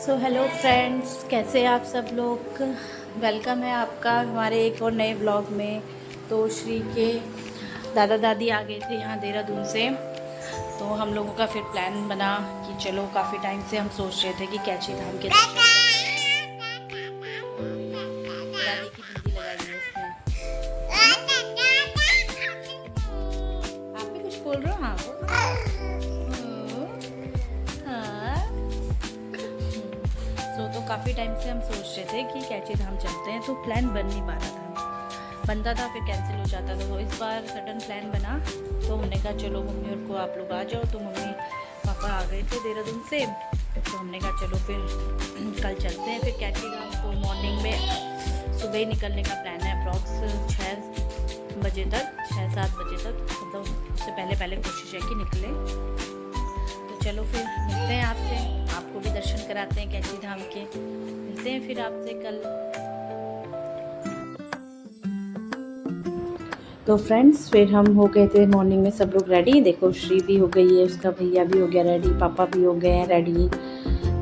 So hello friends, कैसे हैं आप सब लोग। वेलकम है आपका हमारे एक और नए ब्लॉग में। तो श्री के दादा दादी आ गए थे यहाँ देहरादून से, तो हम लोगों का फिर प्लान बना कि चलो, काफ़ी टाइम से हम सोच रहे थे कि कैची धाम के दर्शन करते हैं। दादी की बिंदी लगाई है इसने। आप भी कुछ बोल रहे हो? हाँ बोल रहे हो। हाँ। तो काफ़ी टाइम से हम सोच रहे थे कि कैची धाम चलते हैं, तो प्लान बन नहीं पा रहा था, बनता था फिर कैंसिल हो जाता था। तो इस बार सडन प्लान बना, तो हमने कहा चलो मम्मी और को आप लोग आ जाओ। तो मम्मी पापा आ गए थे देहरादून से, तो हमने कहा चलो फिर कल चलते हैं फिर कैची धाम। तो मॉर्निंग में सुबह ही निकलने का प्लान है, अप्रॉक्स 6 बजे तक, 6-7 बजे तक, मतलब उससे पहले पहले कोशिश है कि निकले। चलो फिर मिलते हैं आपसे, आपको भी दर्शन कराते हैं कैची धाम के। मिलते हैं फिर आपसे कल। तो फ्रेंड्स, फिर हम हो गए थे मॉर्निंग में सब लोग रेडी। देखो, श्री भी हो गई है, उसका भैया भी हो गया रेडी, पापा भी हो गए हैं रेडी।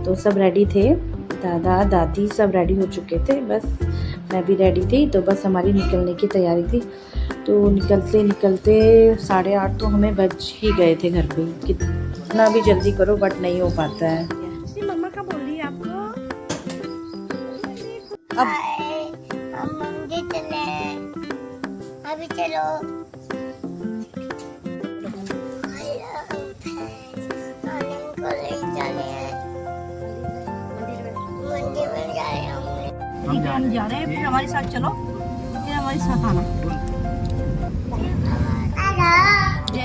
तो सब रेडी थे, दादा दादी सब रेडी हो चुके थे, बस मैं भी रेडी थी। तो बस हमारी निकलने की तैयारी थी। तो निकलते निकलते 8:30 तो हमें बज ही गए थे घर पे। कितना भी जल्दी करो बट नहीं हो पाता है। मम्मा क्या बोल रही है आपको? अब मंदिर चले, अभी चलो। हम जा रहे हैं, फिर हमारे साथ चलो, फिर हमारे साथ आना।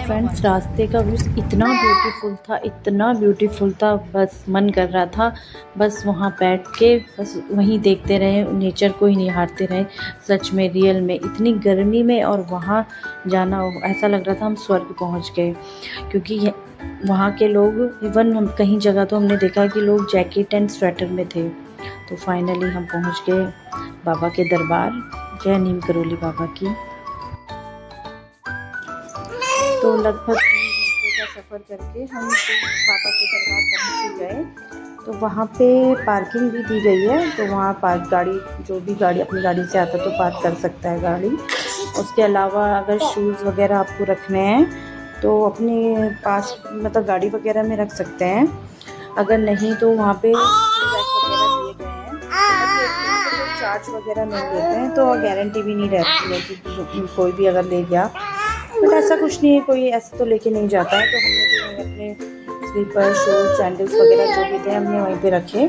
फ्रेंड्स, रास्ते का व्यू इतना ब्यूटीफुल था, इतना ब्यूटीफुल था, बस मन कर रहा था बस वहाँ बैठ के बस वहीं देखते रहे, नेचर को ही निहारते रहे। सच में, रियल में, इतनी गर्मी में और वहाँ जाना, ऐसा लग रहा था हम स्वर्ग पहुँच गए। क्योंकि वहाँ के लोग, इवन हम कहीं जगह तो हमने देखा कि लोग जैकेट एंड स्वेटर में थे। तो फाइनली हम पहुँच गए बाबा के दरबार। जय नीम करोली बाबा की। तो लगभग 3 घंटे का सफ़र करके हम बाबा के दरबार पहुँच गए। तो वहाँ पे पार्किंग भी दी गई है, तो वहाँ पार्क गाड़ी, जो भी गाड़ी अपनी गाड़ी से आता है तो पार्क कर सकता है गाड़ी। उसके अलावा अगर शूज़ वगैरह आपको रखने हैं तो अपने पास, मतलब गाड़ी वगैरह में रख सकते हैं। अगर नहीं तो वहाँ पे रैक वगैरह दिए गए हैं, चार्ज वगैरह नहीं लेते हैं, तो गारंटी भी नहीं रहती है कि कोई भी अगर ले गया। बट ऐसा कुछ नहीं है, कोई ऐसा तो लेके नहीं जाता है। तो हमने भी अपने स्लीपर, शूज, सैंडल्स वगैरह जो भी थे हमने वहीं पे रखे।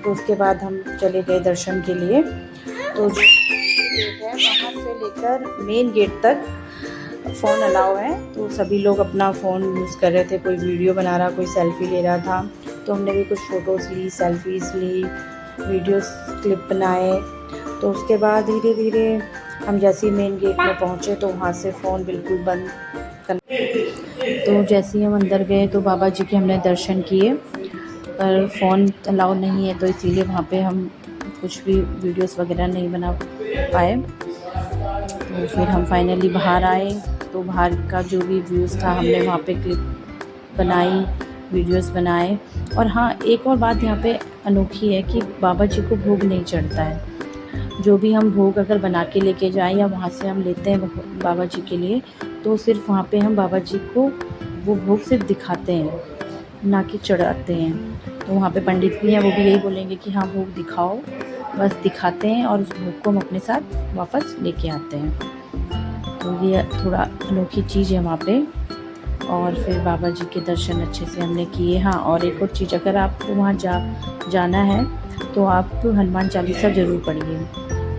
तो उसके बाद हम चले गए दर्शन के लिए। तो जो गेट है वहाँ से लेकर मेन गेट तक फ़ोन अलाउ है। तो सभी लोग अपना फ़ोन यूज़ कर रहे थे, कोई वीडियो बना रहा, कोई सेल्फ़ी ले रहा था। तो हमने भी कुछ फ़ोटोज़ ली, सेल्फ़ीज़ ली, वीडियोस क्लिप बनाए। तो उसके बाद धीरे धीरे हम जैसे ही मेन गेट में पहुँचे तो वहाँ से फ़ोन बिल्कुल बंद कर। तो जैसे ही हम अंदर गए तो बाबा जी के हमने दर्शन किए, पर फ़ोन अलाउ नहीं है, तो इसीलिए वहाँ पे हम कुछ भी वीडियोस वगैरह नहीं बना पाए। तो फिर हम फाइनली बाहर आए, तो बाहर का जो भी व्यूज़ था हमने वहाँ पे क्लिप बनाई, वीडियोस बनाए। और हाँ, एक और बात यहाँ पे अनोखी है कि बाबा जी को भोग नहीं चढ़ता है। जो भी हम भोग अगर बना के लेके जाएं या वहाँ से हम लेते हैं बाबा जी के लिए, तो सिर्फ वहाँ पे हम बाबा जी को वो भोग सिर्फ दिखाते हैं, ना कि चढ़ाते हैं। तो वहाँ पे पंडित भी हैं, वो भी यही बोलेंगे कि हाँ भोग दिखाओ, बस दिखाते हैं और उस भोग को हम अपने साथ वापस लेके आते हैं। तो ये थोड़ा अनोखी चीज़ है वहाँ पे। और फिर बाबा जी के दर्शन अच्छे से हमने किए। हाँ, और एक और चीज़, अगर आपको वहाँ जाना है तो आप हनुमान चालीसा ज़रूर पढ़िए।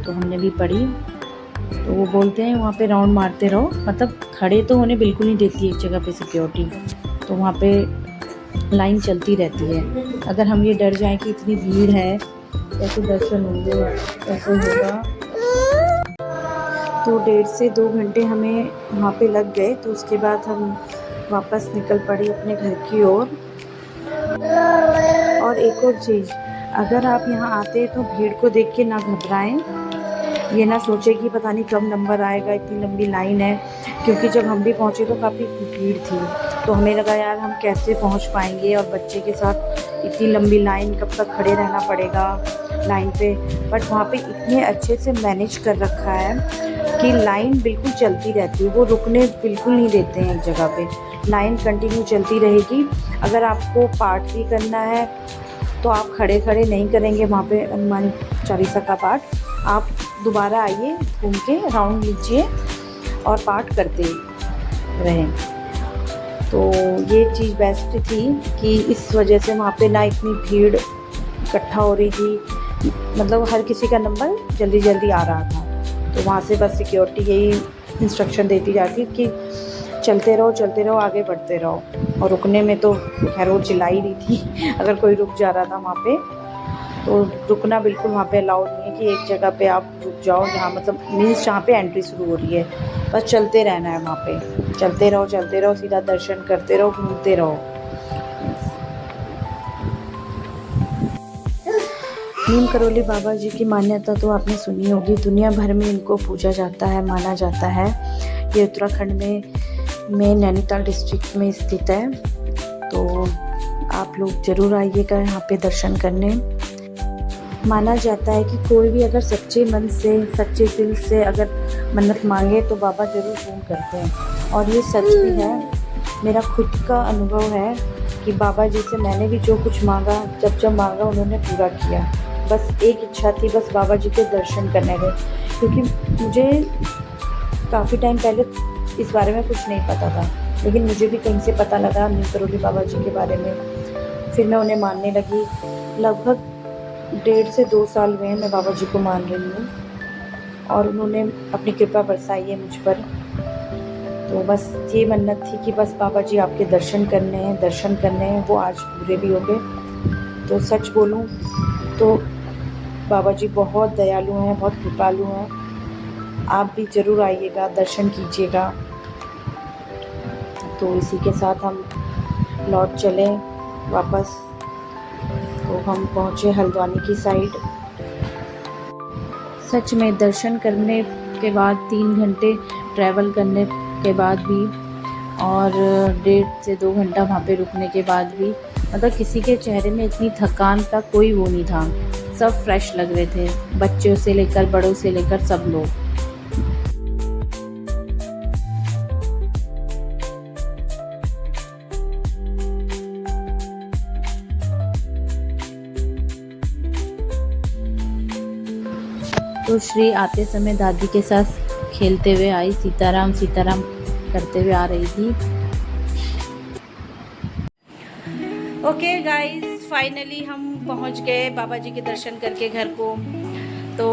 तो हमने भी पढ़ी। तो वो बोलते हैं वहाँ पे राउंड मारते रहो, मतलब खड़े तो होने बिल्कुल नहीं देती एक जगह पे सिक्योरिटी, तो वहाँ पे लाइन चलती रहती है। अगर हम ये डर जाएं कि इतनी भीड़ है, कैसे दर्शन होंगे, कैसे होगा। तो 1.5 से 2 घंटे हमें वहाँ पे लग गए। तो उसके बाद हम वापस निकल पड़ी अपने घर की ओर। और एक और चीज़, अगर आप यहाँ आते हैं तो भीड़ को देख के ना घबराएं, ये ना सोचे कि पता नहीं कब नंबर आएगा, इतनी लंबी लाइन है। क्योंकि जब हम भी पहुँचे तो काफ़ी भीड़ थी, तो हमें लगा यार हम कैसे पहुँच पाएंगे, और बच्चे के साथ इतनी लंबी लाइन कब तक खड़े रहना पड़ेगा लाइन पे। बट वहाँ पे इतने अच्छे से मैनेज कर रखा है कि लाइन बिल्कुल चलती रहती है, वो रुकने बिल्कुल नहीं देते हैं एक जगह पे, लाइन कंटिन्यू चलती रहेगी। अगर आपको पाठ भी करना है तो आप खड़े खड़े नहीं करेंगे वहाँ पे हनुमान चालीसा का पाठ, आप दोबारा आइए, घूम के राउंड लीजिए और पाठ करते रहें। तो ये चीज़ बेस्ट थी कि इस वजह से वहाँ पे ना इतनी भीड़ इकट्ठा हो रही थी, मतलब हर किसी का नंबर जल्दी जल्दी आ रहा था। तो वहाँ से बस सिक्योरिटी यही इंस्ट्रक्शन देती जाती कि चलते रहो, आगे बढ़ते रहो। और रुकने में तो खैर वो चिल्ला ही रही थी अगर कोई रुक जा रहा था वहाँ पे, तो रुकना बिल्कुल वहाँ पे अलाउ नहीं है कि एक जगह पे आप रुक जाओ, जहाँ मतलब मीन्स जहाँ पे एंट्री शुरू हो रही है, बस चलते रहना है वहाँ पे, चलते रहो, सीधा दर्शन करते रहो, घूमते रहो। नीम करोली बाबा जी की मान्यता तो आपने सुनी होगी, दुनिया भर में इनको पूजा जाता है, माना जाता है। ये उत्तराखंड में नैनीताल डिस्ट्रिक्ट में स्थित है। तो आप लोग ज़रूर आइएगा यहाँ पे दर्शन करने। माना जाता है कि कोई भी अगर सच्चे मन से, सच्चे दिल से अगर मन्नत मांगे तो बाबा ज़रूर पूर्ण करते हैं, और ये सच भी है। मेरा खुद का अनुभव है कि बाबा जी से मैंने भी जो कुछ मांगा, जब मांगा उन्होंने पूरा किया। बस एक इच्छा थी, बस बाबा जी के दर्शन करने थे, क्योंकि मुझे काफ़ी टाइम पहले इस बारे में कुछ नहीं पता था, लेकिन मुझे भी कहीं से पता लगा नीम करोली बाबा जी के बारे में। फिर मैं उन्हें मानने लगी। लगभग 1.5 से 2 साल हुए हैं मैं बाबा जी को मान रही हूँ, और उन्होंने अपनी कृपा बरसाई है मुझ पर। तो बस ये मन्नत थी कि बस बाबा जी आपके दर्शन करने हैं, वो आज पूरे भी हो गए। तो सच बोलूँ तो बाबा जी बहुत दयालु हैं, बहुत कृपालु हैं। आप भी ज़रूर आइएगा, दर्शन कीजिएगा। तो इसी के साथ हम लौट चले वापस। तो हम पहुँचे हल्द्वानी की साइड। सच में दर्शन करने के बाद 3 घंटे ट्रैवल करने के बाद भी, और 1.5 से 2 घंटा वहाँ पे रुकने के बाद भी, मतलब किसी के चेहरे में इतनी थकान का कोई वो नहीं था, सब फ्रेश लग रहे थे, बच्चों से लेकर बड़ों से लेकर सब लोग। तो श्री आते समय दादी के साथ खेलते हुए आई, सीताराम सीताराम करते हुए आ रही थी। ओके गाइस, फाइनली हम पहुंच गए बाबा जी के दर्शन करके घर को। तो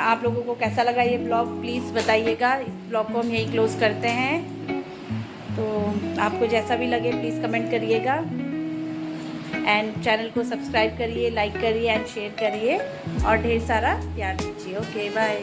आप लोगों को कैसा लगा ये ब्लॉग प्लीज़ बताइएगा। इस ब्लॉग को हम यहीं क्लोज़ करते हैं। तो आपको जैसा भी लगे प्लीज़ कमेंट करिएगा, एंड चैनल को सब्सक्राइब करिए, लाइक करिए एंड शेयर करिए, और ढेर सारा प्यार दीजिए। Okay bye.